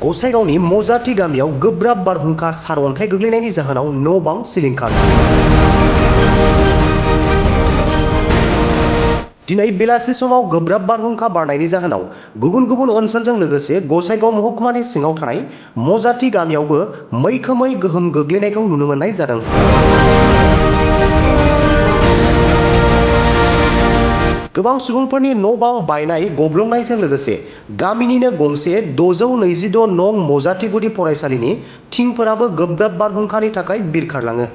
गसाइगावनि मजाथि गामियाव गोब्राब बारहुंखा सारअन्थाइ गोग्लैनायनि जाहोनाव न' बां सिलिंखार। दिनै बेलासि समाव गोब्राब बारहुंखा बारनायनि जाहोनाव गुबुन गुबुन ओनसोलजों लोगोसे गसाइगाव महकुमानि सिङाव थानाय मजाथि गामियावबो मैखोमै गोहोम गोग्लैनायखौ नुनो मोननाय जादों। गोबां सुबुंफोरनि न' बां बायनाय गब्लंनायजों लोगोसे गामिनिनो गंसे 626 नं मजाथि गुदि फरायसालिनि थिंफोराबो गोब्राब बारहुंखानि थाखाय बिरखारलाङो।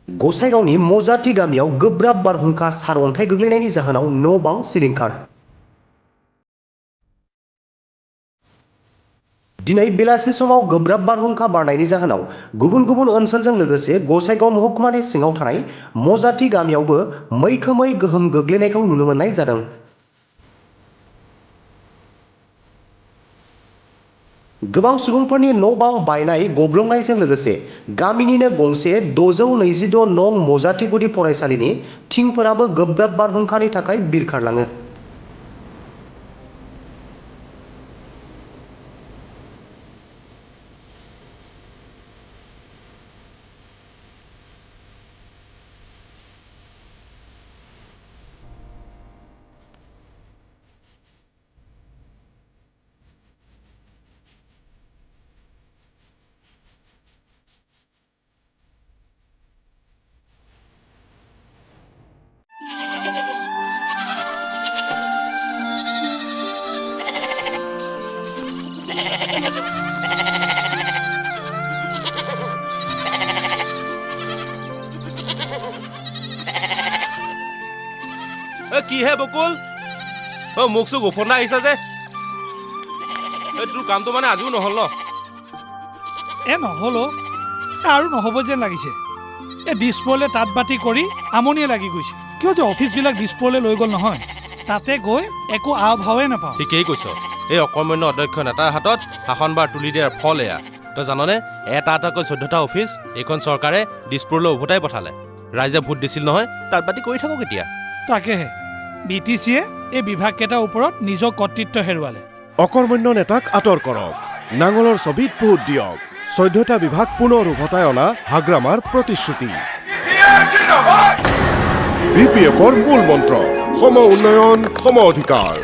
गसाइगावनि मजाथि गामियाव गोब्राब बारहुंखा सारअन्थाइ गोग्लैनायनि जाहोनाव न' बां सिलिंखार। दिनै बेलासि समाव गोब्राब बारहुंखा बारनायनि जाहोनाव गुबुन गुबुन ओनसोलजों लोगोसे गसाइगाव महकुमानि सिङाव थानाय मजाथि गामियावबो मैखोमै गोहोम गोग्लैनायखौ नुनो मोननाय जादों। गोबां सुबुंफोरनि न' बां बायनाय गब्लंनायजों लोगोसे गामिनिनो गंसे 626 नं मजाथि गुदि फरायसालिनि थिंफोराबो गोब्राब बारहुंखानि थाखाय बिरखारलाङो। কি হে বকুল মোক চোক গোপনা আহিছা যে তোৰ কামটো মানে আজিও নহ'ল ন নহ'ল আৰু নহ'ব যেন লাগিছে দিছপুৰলৈ তাঁত বাতি কৰি আমনিয়ে লাগি গৈছে কিয় যে অফিচবিলাক দিছপুৰলৈ লৈ গ'ল নহয় তাতে গৈ একো আভাৱে নাপাওঁ ঠিকেই কৈছ এই অকৰ্মণ্য অধ্যক্ষ নেতাৰ হাতত শাসনবাৰ তুলি দিয়াৰ ফল এয়া তই জাননে এটা এটাকৈ 14টা অফিচ এইখন চৰকাৰে দিছপুৰলৈ উভতাই পঠালে ৰাইজে ভোট দিছিল নহয় তাঁত বাতি কৰি থাকক এতিয়া তাকেহে BTCয়ে এই বিভাগকেইটাৰ ওপৰত নিজৰ কৰ্তৃত্ব হেৰুৱালে অকৰ্মণ্য নেতাক আঁতৰ কৰক নাঙলৰ ছবিত ভোট দিয়ক 14টা বিভাগ পুনৰ উভতাই অনা হাগ্ৰামাৰ প্ৰতিশ্ৰুতি BPFৰ মূল মন্ত্ৰ সম উন্নয়ন সম অধিকাৰ